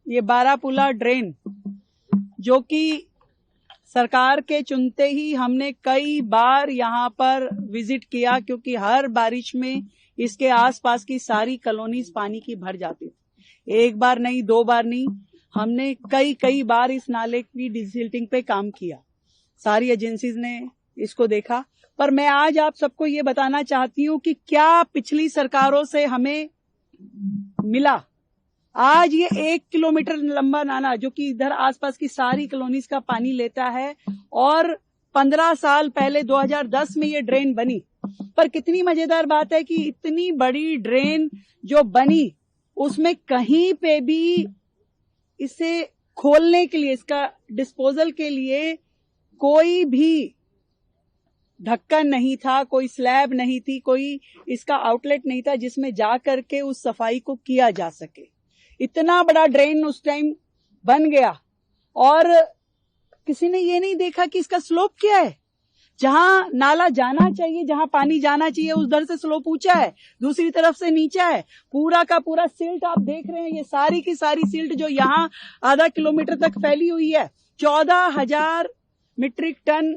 ये बारापुला ड्रेन जो कि सरकार के चुनते ही हमने कई बार यहाँ पर विजिट किया, क्योंकि हर बारिश में इसके आसपास की सारी कॉलोनीज पानी की भर जाती थी। एक बार नहीं, दो बार नहीं, हमने कई बार इस नाले की डिसिल्टिंग पे काम किया। सारी एजेंसीज ने इसको देखा। पर मैं आज आप सबको ये बताना चाहती हूँ कि क्या पिछली सरकारों से हमें मिला। आज ये 1 किलोमीटर लंबा नाला जो कि इधर आसपास की सारी कॉलोनीज का पानी लेता है, और 15 साल पहले 2010 में ये ड्रेन बनी। पर कितनी मजेदार बात है कि इतनी बड़ी ड्रेन जो बनी उसमें कहीं पे भी इसे खोलने के लिए, इसका डिस्पोजल के लिए कोई भी ढक्कन नहीं था, कोई स्लैब नहीं थी, कोई इसका आउटलेट नहीं था जिसमें जा करके उस सफाई को किया जा सके। इतना बड़ा ड्रेन उस टाइम बन गया और किसी ने ये नहीं देखा कि इसका स्लोप क्या है। जहां नाला जाना चाहिए, जहां पानी जाना चाहिए, उधर से स्लोप ऊंचा है, दूसरी तरफ से नीचा है। पूरा का पूरा सिल्ट आप देख रहे हैं, ये सारी की सारी सिल्ट जो यहाँ आधा किलोमीटर तक फैली हुई है। 14,000 मीट्रिक टन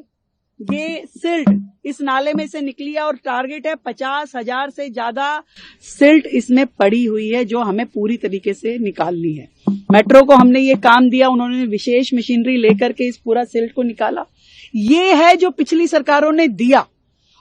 ये सिल्ट इस नाले में से निकली है, और टारगेट है 50,000 से ज्यादा सिल्ट इसमें पड़ी हुई है जो हमें पूरी तरीके से निकालनी है। मेट्रो को हमने ये काम दिया, उन्होंने विशेष मशीनरी लेकर के इस पूरा सिल्ट को निकाला। ये है जो पिछली सरकारों ने दिया,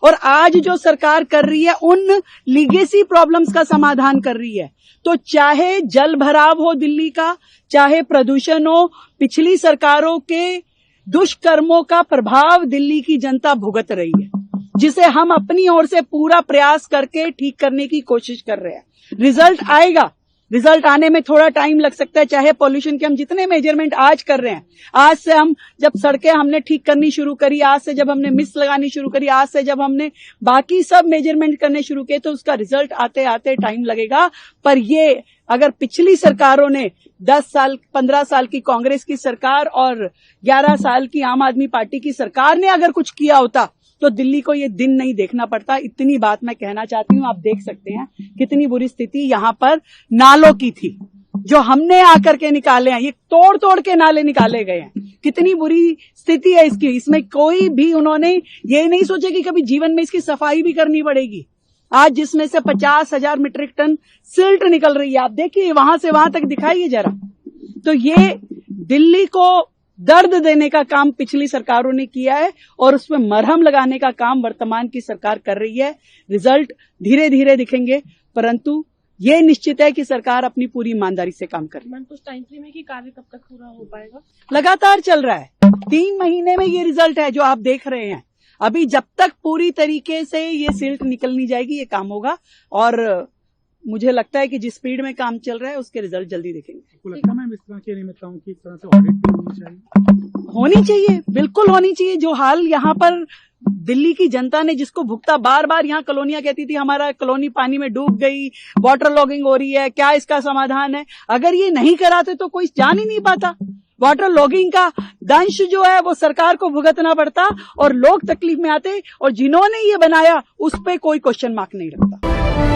और आज जो सरकार कर रही है उन लीगेसी प्रॉब्लम्स का समाधान कर रही है। तो चाहे जल भराव हो दिल्ली का, चाहे प्रदूषण हो, पिछली सरकारों के दुष्कर्मों का प्रभाव दिल्ली की जनता भुगत रही है, जिसे हम अपनी ओर से पूरा प्रयास करके ठीक करने की कोशिश कर रहे हैं। रिजल्ट आएगा, रिजल्ट आने में थोड़ा टाइम लग सकता है। चाहे पॉल्यूशन के हम जितने मेजरमेंट आज कर रहे हैं, आज से हम जब सड़कें हमने ठीक करनी शुरू करी, आज से जब हमने मिस लगानी शुरू करी, आज से जब हमने बाकी सब मेजरमेंट करने शुरू किए, तो उसका रिजल्ट आते आते टाइम लगेगा। पर ये अगर पिछली सरकारों ने 10 साल 15 साल की कांग्रेस की सरकार और 11 साल की आम आदमी पार्टी की सरकार ने अगर कुछ किया होता तो दिल्ली को ये दिन नहीं देखना पड़ता। इतनी बात मैं कहना चाहती हूँ। आप देख सकते हैं कितनी बुरी स्थिति यहाँ पर नालों की थी जो हमने आकर के निकाले हैं। ये तोड़ तोड़ के नाले निकाले गए हैं। कितनी बुरी स्थिति है इसकी। इसमें कोई भी उन्होंने ये नहीं सोचा कि कभी जीवन में इसकी सफाई भी करनी पड़ेगी। आज जिसमें से 50,000 मीट्रिक टन सिल्ट निकल रही है, आप देखिए वहां से वहां तक दिखाइए जरा। तो ये दिल्ली को दर्द देने का काम पिछली सरकारों ने किया है, और उसमें मरहम लगाने का काम वर्तमान की सरकार कर रही है। रिजल्ट धीरे धीरे दिखेंगे, परंतु ये निश्चित है कि सरकार अपनी पूरी ईमानदारी से काम कर रही है। कुछ टाइम फ्रेम है कि कार्य कब तक पूरा हो पाएगा? लगातार चल रहा है। 3 महीने में ये रिजल्ट है जो आप देख रहे हैं। अभी जब तक पूरी तरीके से ये सिल्ट निकलनी जाएगी, ये काम होगा। और मुझे लगता है कि जिस स्पीड में काम चल रहा है उसके रिजल्ट जल्दी दिखेंगे। आपको लगता है मैम इस तरह की अनियमितताओं की तरह से ऑडिट भी होनी चाहिए, बिल्कुल होनी चाहिए। जो हाल यहाँ पर दिल्ली की जनता ने जिसको भुगता, बार बार यहाँ कॉलोनियां कहती थी हमारा कॉलोनी पानी में डूब गई, वाटर लॉगिंग हो रही है, क्या इसका समाधान है? अगर ये नहीं कराते तो कोई जान ही नहीं पाता। वाटर लॉगिंग का दंश जो है वो सरकार को भुगतना पड़ता और लोग तकलीफ में आते, और जिन्होंने ये बनाया उस पर कोई क्वेश्चन मार्क नहीं रखता।